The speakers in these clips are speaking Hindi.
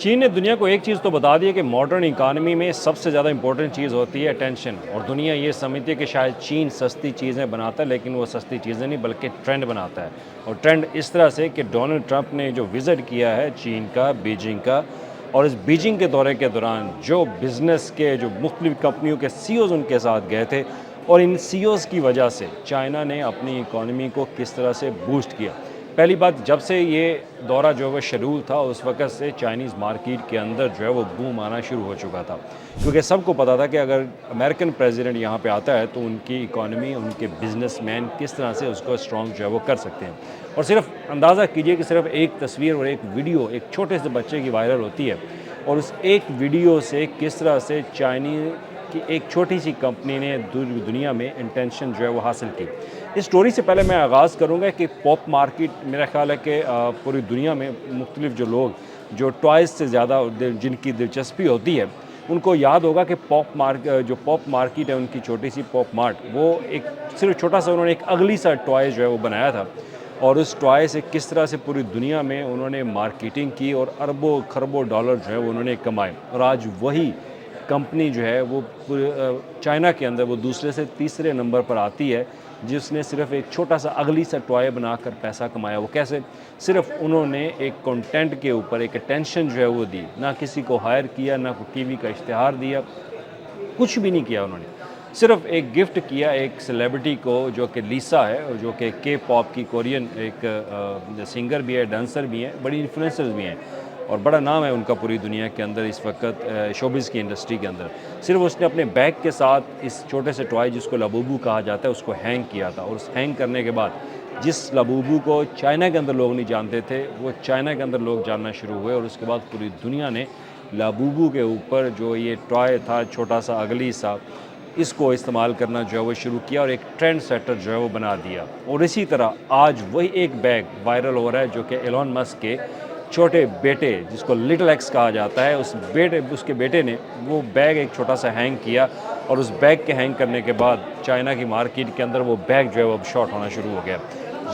चीन ने दुनिया को एक चीज़ तो बता दी है कि मॉडर्न इकानमी में सबसे ज़्यादा इंपॉर्टेंट चीज़ होती है अटेंशन। और दुनिया ये समझती है कि शायद चीन सस्ती चीज़ें बनाता है, लेकिन वो सस्ती चीज़ें नहीं बल्कि ट्रेंड बनाता है। और ट्रेंड इस तरह से कि डोनाल्ड ट्रंप ने जो विज़िट किया है चीन का, बीजिंग का, और इस बीजिंग के दौरे के दौरान जो बिज़नेस के जो मुख्तलिफ़ कंपनियों के सीईओज़ उनके साथ गए थे, और इन सीईओज़ की वजह से चाइना ने अपनी इकॉनमी को किस तरह से बूस्ट किया। पहली बात, जब से ये दौरा जो है वो शेड्यूल था, उस वक़्त से चाइनीज़ मार्केट के अंदर जो है वो बूम आना शुरू हो चुका था, क्योंकि सबको पता था कि अगर अमेरिकन प्रेसिडेंट यहाँ पे आता है तो उनकी इकॉनमी, उनके बिजनेसमैन किस तरह से उसको स्ट्रॉन्ग जो है वो कर सकते हैं। और सिर्फ अंदाज़ा कीजिए कि सिर्फ एक तस्वीर और एक वीडियो एक छोटे से बच्चे की वायरल होती है, और उस एक वीडियो से किस तरह से चाइनी कि एक छोटी सी कंपनी ने दुनिया में इंटेंशन जो है वो हासिल की। इस स्टोरी से पहले मैं आगाज़ करूँगा कि पॉप मार्केट, मेरा ख़्याल है कि पूरी दुनिया में मुख्तलिफ़ जो लोग जो टॉयज़ से ज़्यादा जिनकी दिलचस्पी होती है, उनको याद होगा कि जो पॉप मार्केट है, उनकी छोटी सी पॉप मार्ट, वो एक सिर्फ छोटा सा उन्होंने एक अगली सा टॉय जो है वो बनाया था, और उस टॉय से किस तरह से पूरी दुनिया में उन्होंने मार्केटिंग की और अरबों खरबों डॉलर जो है वो उन्होंने कमाए। और आज वही कंपनी जो है वो चाइना के अंदर वो दूसरे से तीसरे नंबर पर आती है, जिसने सिर्फ एक छोटा सा अगली सा टॉय बनाकर पैसा कमाया। वो कैसे? सिर्फ उन्होंने एक कंटेंट के ऊपर एक अटेंशन जो है वो दी, ना किसी को हायर किया, ना कोई टीवी का इश्तिहार दिया, कुछ भी नहीं किया उन्होंने। सिर्फ एक गिफ्ट किया एक सेलिब्रिटी को, जो कि लिसा है, और जो कि के पॉप की कोरियन एक सिंगर भी है, डांसर भी हैं, बड़ी इन्फ्लुएंसर्स भी हैं, और बड़ा नाम है उनका पूरी दुनिया के अंदर इस वक्त शोबिज़ की इंडस्ट्री के अंदर। सिर्फ उसने अपने बैग के साथ इस छोटे से टॉय जिसको लबूबू कहा जाता है उसको हैंग किया था, और उस हैंग करने के बाद जिस लबूबू को चाइना के अंदर लोग नहीं जानते थे, वो चाइना के अंदर लोग जानना शुरू हुए, और उसके बाद पूरी दुनिया ने लाबूबू के ऊपर जो ये टॉय था छोटा सा अगली सा, इसको इस्तेमाल करना जो है वो शुरू किया, और एक ट्रेंड सेटर जो है वो बना दिया। और इसी तरह आज वही एक बैग वायरल हो रहा है, जो कि एलोन मस्क के छोटे बेटे, जिसको लिटिल एक्स कहा जाता है, उसके बेटे ने वो बैग एक छोटा सा हैंग किया, और उस बैग के हैंग करने के बाद चाइना की मार्केट के अंदर वो बैग जो है वो अब शॉर्ट होना शुरू हो गया।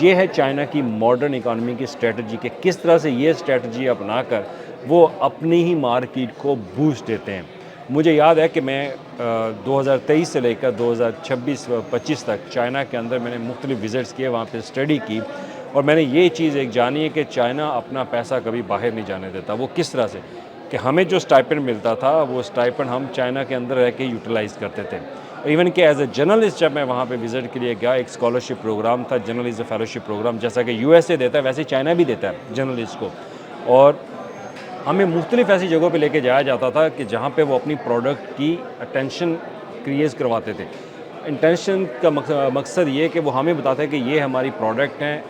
ये है चाइना की मॉडर्न इकॉनमी की स्ट्रेटजी, कि किस तरह से ये स्ट्रेटजी अपनाकर वो अपनी ही मार्केट को बूस्ट देते हैं। मुझे याद है कि मैं 2023 से लेकर 2026-25 तक चाइना के अंदर मैंने मुख्तलिफ विज़िट्स किए, वहाँ पे स्टडी की, और मैंने ये चीज़ एक जानी है कि चाइना अपना पैसा कभी बाहर नहीं जाने देता। वो किस तरह से, कि हमें जो स्टाइपेंड मिलता था वो स्टाइपेंड हम चाइना के अंदर रह के यूटिलाइज़ करते थे। इवन कि एज ए जर्नलिस्ट जब मैं वहाँ पे विज़िट के लिए गया, एक स्कॉलरशिप प्रोग्राम था, जर्नलिज्म फेलोशिप प्रोग्राम, जैसा कि यूएसए देता है वैसे चाइना भी देता है जर्नलिस्ट को। और हमें मुख्तलिफ़ ऐसी जगहों पे लेके जाया जाता था कि जहाँ पे वो अपनी प्रोडक्ट की अटेंशन क्रिएट करवाते थे। इंटेंशन का मकसद ये कि वो हमें बताते हैं कि ये हमारी प्रोडक्ट हैं,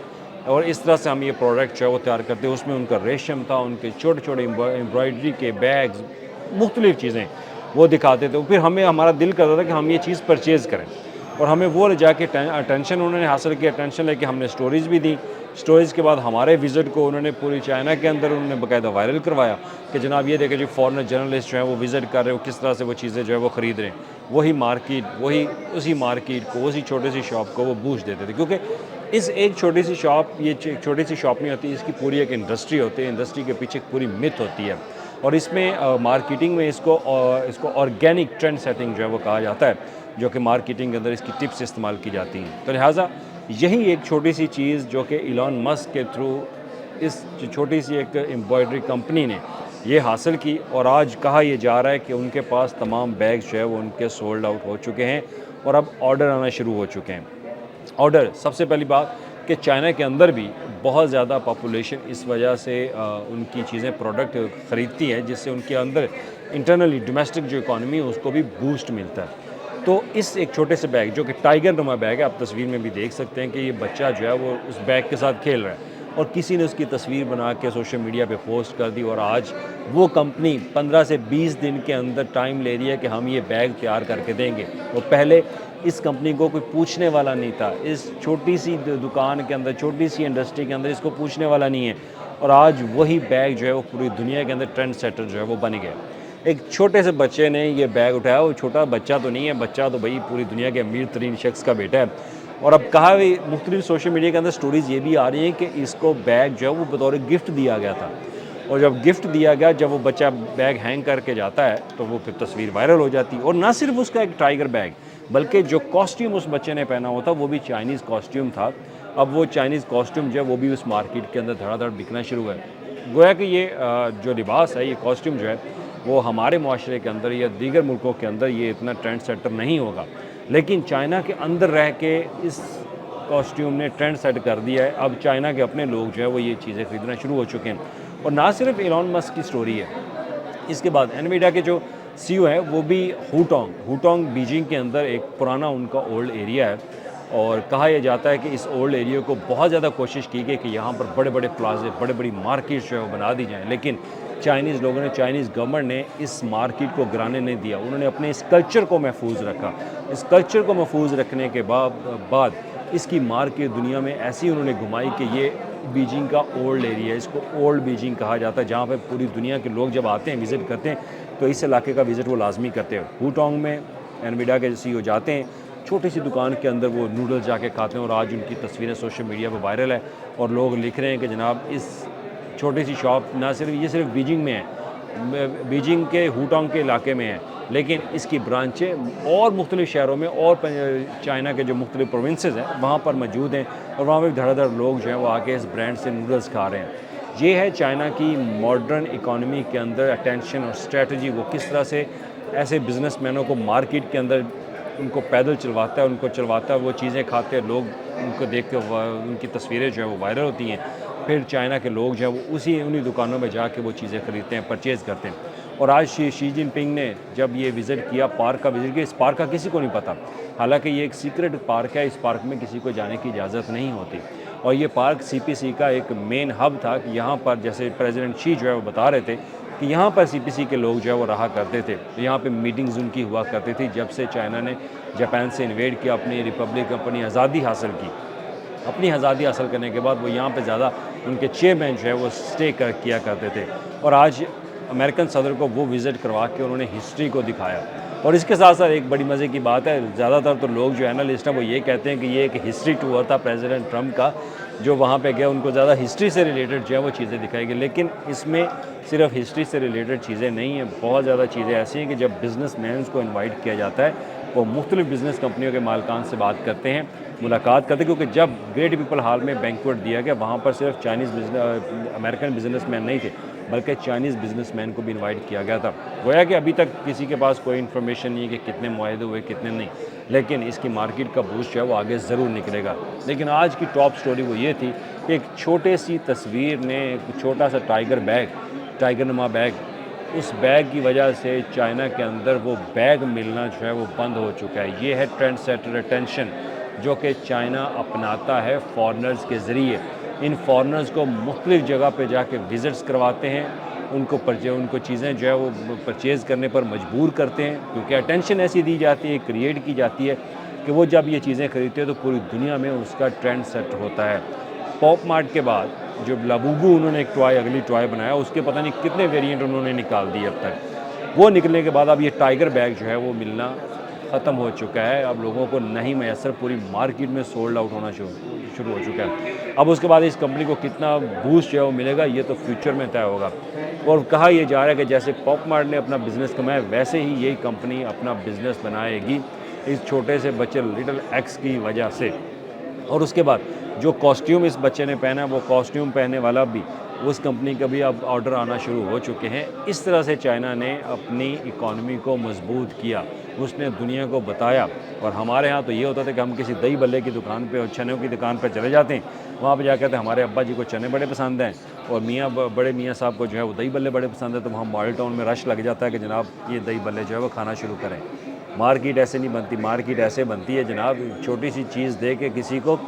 और इस तरह से हम ये प्रोडक्ट जो है वो तैयार करते हैं। उसमें उनका रेशम था, उनके छोटे छोटे एम्ब्रॉयडरी के बैग्स, मुख्तलिफ़ चीज़ें वो दिखाते थे। फिर हमें, हमारा दिल करता था कि हम ये चीज़ परचेज़ करें, और हमें वो ले जाके अटेंशन उन्होंने हासिल की। अटेंशन लेके हमने स्टोरीज़ भी दी। स्टोरीज़ के बाद हमारे विज़िट को उन्होंने पूरी चाइना के अंदर उन्होंने बाकायदा वायरल करवाया कि जनाब ये देखें जी, फॉरेनर जर्नलिस्ट जो हैं वो विज़िट कर रहे हो, किस तरह से वो चीज़ें जो है वो ख़रीद रहे हैं। वही मार्केट, उसी मार्केट को, उसी छोटी सी शॉप को वो बूस्ट देते थे, क्योंकि इस एक छोटी सी शॉप, ये एक छोटी सी शॉप नहीं होती, इसकी पूरी एक इंडस्ट्री होती है। इंडस्ट्री के पीछे एक पूरी मिथ होती है, और इसमें मार्केटिंग में इसको ऑर्गेनिक ट्रेंड सेटिंग जो है वो कहा जाता है, जो कि मार्केटिंग के अंदर इसकी टिप्स इस्तेमाल की जाती हैं। तो लिहाजा यही एक छोटी सी चीज़ जो कि इलॉन मस्क के थ्रू इस छोटी सी एक एम्ब्रॉयडरी कंपनी ने ये हासिल की, और आज कहा यह जा रहा है कि उनके पास तमाम बैग्स जो है वो उनके सोल्ड आउट हो चुके हैं, और अब ऑर्डर आना शुरू हो चुके हैं। ऑर्डर, सबसे पहली बात कि चाइना के अंदर भी बहुत ज़्यादा पॉपुलेशन इस वजह से उनकी चीज़ें प्रोडक्ट ख़रीदती है, जिससे उनके अंदर इंटरनली डोमेस्टिक जो इकॉनमी है उसको भी बूस्ट मिलता है। तो इस एक छोटे से बैग, जो कि टाइगर नुमा बैग है, आप तस्वीर में भी देख सकते हैं कि ये बच्चा जो है वो उस बैग के साथ खेल रहा है, और किसी ने उसकी तस्वीर बना के सोशल मीडिया पे पोस्ट कर दी, और आज वो कंपनी 15 से 20 दिन के अंदर टाइम ले रही है कि हम ये बैग तैयार करके देंगे। और पहले इस कंपनी को कोई पूछने वाला नहीं था, इस छोटी सी दुकान के अंदर, छोटी सी इंडस्ट्री के अंदर इसको पूछने वाला नहीं है, और आज वही बैग जो है वो पूरी दुनिया के अंदर ट्रेंड सेटर जो है वो बन गया। एक छोटे से बच्चे ने ये बैग उठाया, वो छोटा बच्चा तो नहीं है, बच्चा तो भाई पूरी दुनिया के अमीर तरीन शख्स का बेटा है। और अब कहा भी मुख्तलिफ सोशल मीडिया के अंदर स्टोरीज़ ये भी आ रही हैं कि इसको बैग जो है वो बतौर गिफ्ट दिया गया था। और जब गिफ्ट दिया गया, जब वो बच्चा बैग हैंग करके जाता है तो वो फिर तस्वीर वायरल हो जाती है। और ना सिर्फ उसका एक टाइगर बैग, बल्कि जो कॉस्ट्यूम उस बच्चे ने पहना हुआ था वो भी चाइनीज़ कॉस्ट्यूम था। अब वो चाइनीज़ कॉस्ट्यूम जो है वो भी उस मार्केट के अंदर धड़ाधड़ बिकना शुरू हुआ है। गोया कि ये जो लिबास है, ये कॉस्ट्यूम जो है वो हमारे माशरे के अंदर या दीगर मुल्कों के अंदर ये इतना ट्रेंड सेटर नहीं होगा, लेकिन चाइना के अंदर रह के इस कॉस्ट्यूम ने ट्रेंड सेट कर दिया है। अब चाइना के अपने लोग जो है वो ये चीज़ें ख़रीदना शुरू हो चुके हैं। और ना सिर्फ एलॉन मस्क की स्टोरी है, इसके बाद एनवीडिया के जो सीईओ हैं वो भी हुटोंग बीजिंग के अंदर एक पुराना उनका ओल्ड एरिया है। और कहा यह जाता है कि इस ओल्ड एरिया को बहुत ज़्यादा कोशिश की गई कि यहाँ पर बड़े बड़े प्लाजे, बड़ी बड़ी मार्केट जो है वो बना दी जाएँ, लेकिन चाइनीज़ लोगों ने, चाइनीज़ गवर्नमेंट ने इस मार्केट को गिराने नहीं दिया। उन्होंने अपने इस कल्चर को महफूज रखा। इस कल्चर को महफूज रखने के बाद इसकी मार्केट दुनिया में ऐसी उन्होंने घुमाई कि ये बीजिंग का ओल्ड एरिया, इसको ओल्ड बीजिंग कहा जाता है, जहाँ पे पूरी दुनिया के लोग जब आते हैं, विज़िट करते हैं, तो इस इलाके का विज़िट वो लाजमी करते हैं। हुटोंग में एनवीडिया के सीईओ जाते हैं, छोटी सी दुकान के अंदर वो नूडल्स जाके खाते हैं और आज उनकी तस्वीरें सोशल मीडिया पर वायरल है और लोग लिख रहे हैं कि जनाब इस छोटी सी शॉप ना सिर्फ बीजिंग में है, बीजिंग के हुटोंग के इलाके में है, लेकिन इसकी ब्रांचें और मुख्तलिफ़ शहरों में और चाइना के जो मुख्तलिफ़ प्रोविंसेस हैं वहाँ पर मौजूद हैं और वहाँ पर धड़ाधड़ लोग जो हैं वो आके इस ब्रांड से नूडल्स खा रहे हैं। ये है चाइना की मॉडर्न इकॉनमी के अंदर अटेंशन और स्ट्रेटजी। वो किस तरह से ऐसे बिजनेसमैनों को मार्केट के अंदर उनको पैदल चलवाता है, उनको चलवाता है, वो चीज़ें खाते हैं, लोग उनको देख के उनकी तस्वीरें जो है वो वायरल होती हैं। फिर चाइना के लोग जो है वो उन्हीं दुकानों में जाके वो चीज़ें ख़रीदते हैं, परचेज़ करते हैं। और आज शी जिनपिंग ने जब ये विज़िट किया, पार्क का विज़िट किया, इस पार्क का किसी को नहीं पता, हालांकि ये एक सीक्रेट पार्क है, इस पार्क में किसी को जाने की इजाज़त नहीं होती। और ये पार्क सीपीसी का एक मेन हब था कि यहाँ पर, जैसे प्रेसिडेंट शी जो है वो बता रहे थे कि यहाँ पर सीपीसी के लोग जो है वो रहा करते थे, तो यहाँ पे मीटिंग्स उनकी हुआ करती थी। जब से चाइना ने जापान से इन्वेड किया, अपनी रिपब्लिक, अपनी आज़ादी हासिल की, अपनी आज़ादी हासिल करने के बाद वो यहाँ पे ज़्यादा उनके चेयरमैन जो है वो किया करते थे। और आज अमेरिकन सदर को वो विज़िट करवा के उन्होंने हिस्ट्री को दिखाया। और इसके साथ साथ एक बड़ी मज़े की बात है, ज़्यादातर तो लोग जो एनालिस्ट हैं वो ये कहते हैं कि ये एक हिस्ट्री टूर था प्रेसिडेंट ट्रंप का, जो वहाँ पे गया उनको ज़्यादा हिस्ट्री से रिलेटेड जो है वो चीज़ें दिखाई गई। लेकिन इसमें सिर्फ हिस्ट्री से रिलेटेड चीज़ें नहीं हैं, बहुत ज़्यादा चीज़ें ऐसी हैं कि जब बिजनेसमैन्स को इनवाइट किया जाता है वो मुख्तलिफ बिज़नेस कंपनियों के मालिकान से बात करते हैं, मुलाकात करते हैं। क्योंकि जब ग्रेट पीपल हॉल में बैंक्वेट दिया गया, वहाँ पर सिर्फ अमेरिकन बिजनेसमैन नहीं थे, बल्कि चाइनीज़ बिजनेसमैन को भी इनवाइट किया गया था। गोया कि अभी तक किसी के पास कोई इन्फॉर्मेशन नहीं है कि कितने मुआहदे हुए, कितने नहीं, लेकिन इसकी मार्केट का बूस्ट जो है वो आगे ज़रूर निकलेगा। लेकिन आज की टॉप स्टोरी वो ये थी कि एक छोटे सी तस्वीर ने, एक छोटा सा टाइगर नुमा बैग, उस बैग की वजह से चाइना के अंदर वो बैग मिलना जो है वो बंद हो चुका है। ये है ट्रेंड सेटर अटेंशन जो कि चाइना अपनाता है फॉरेनर्स के ज़रिए। इन फॉरेनर्स को मुख्तलिफ़ जगह पे जाके विज़िट्स करवाते हैं, उनको चीज़ें जो है वो परचेज़ करने पर मजबूर करते हैं, क्योंकि अटेंशन ऐसी दी जाती है, क्रिएट की जाती है कि वो जब ये चीज़ें खरीदते हैं तो पूरी दुनिया में उसका ट्रेंड सेट होता है। पॉप मार्ट के बाद जो लाबूबू उन्होंने एक अगली टॉय बनाया, उसके पता नहीं कितने वेरिएंट उन्होंने निकाल दिए अब तक। वो निकलने के बाद अब ये टाइगर बैग जो है वो मिलना ख़त्म हो चुका है, अब लोगों को नहीं मैसर, पूरी मार्केट में सोल्ड आउट होना शुरू हो चुका है। अब उसके बाद इस कंपनी को कितना बूस्ट जो है वो मिलेगा, ये तो फ्यूचर में तय होगा। और कहा यह जा रहा है कि जैसे पॉप मार्ट ने अपना बिज़नेस कमाया, वैसे ही यही कंपनी अपना बिज़नेस बनाएगी इस छोटे से बच्चे लिटिल एक्स की वजह से। और उसके बाद जो कॉस्ट्यूम इस बच्चे ने पहना, वो कॉस्ट्यूम पहनने वाला भी उस कंपनी का भी अब ऑर्डर आना शुरू हो चुके हैं। इस तरह से चाइना ने अपनी इकॉनमी को मजबूत किया, उसने दुनिया को बताया। और हमारे यहाँ तो ये होता था कि हम किसी दही बल्ले की दुकान पे और चनों की दुकान पे चले जाते हैं, वहाँ पे जाकर कहते हैं हमारे अब्बा जी को चने बड़े पसंद हैं और बड़े मियाँ साहब को जो है वो दही बल्ले बड़े पसंद है, तो वहाँ मॉडल टाउन में रश लग जाता है कि जनाब ये दही बल्ले जो है वो खाना शुरू करें। मार्केट ऐसे नहीं बनती, मार्केट ऐसे बनती है जनाब, छोटी सी चीज़ दे के किसी को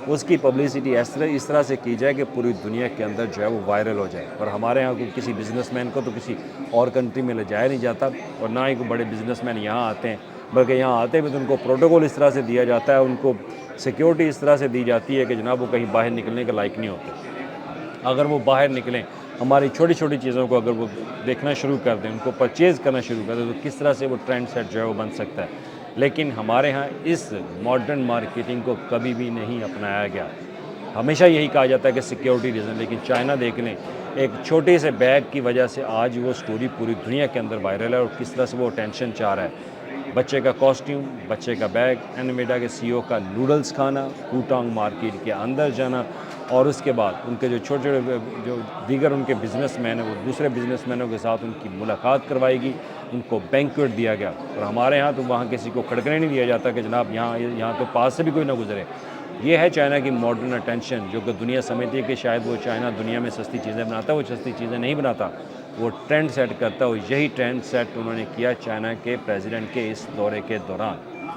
उसकी पब्लिसिटी इस तरह से की जाए कि पूरी दुनिया के अंदर जो है वो वायरल हो जाए। और हमारे यहाँ को किसी बिजनेसमैन को तो किसी और कंट्री में ले जाया नहीं जाता, और ना ही कोई बड़े बिजनेसमैन यहाँ आते हैं, बल्कि यहाँ आते भी तो उनको प्रोटोकॉल इस तरह से दिया जाता है, उनको सिक्योरिटी इस तरह से दी जाती है कि जनाब वो कहीं बाहर निकलने के लायक नहीं होते। अगर वो बाहर निकलें, हमारी छोटी छोटी चीज़ों को अगर वो देखना शुरू कर दें, उनको परचेज़ करना शुरू कर दें, तो किस तरह से वो ट्रेंड सेट जो है वो बन सकता है। लेकिन हमारे यहाँ इस मॉडर्न मार्केटिंग को कभी भी नहीं अपनाया गया। हमेशा यही कहा जाता है कि सिक्योरिटी रीज़न, लेकिन चाइना देख लें, एक छोटे से बैग की वजह से आज वो स्टोरी पूरी दुनिया के अंदर वायरल है और किस तरह से वो अटेंशन चाह रहा है। बच्चे का कॉस्ट्यूम, बच्चे का बैग, एनवीडिया के सीईओ का नूडल्स खाना, कूटांग मार्केट के अंदर जाना और उसके बाद उनके जो छोटे-छोटे जो दीगर उनके बिज़नेसमैन हैं, वो दूसरे बिज़नेसमैनों के साथ उनकी मुलाकात करवाएगी, उनको बैंक्वेट दिया गया। और हमारे यहाँ तो वहाँ किसी को खड़कने नहीं दिया जाता कि जनाब यहाँ तो पास से भी कोई ना गुज़रे। ये है चाइना की मॉडर्न अटेंशन, जो कि दुनिया समझती है कि शायद वो चाइना दुनिया में सस्ती चीज़ें बनाता है, वो सस्ती चीज़ें नहीं बनाता। वो ट्रेंड सेट करता है और यही ट्रेंड सेट उन्होंने किया चाइना के प्रेसिडेंट के इस दौरे के दौरान।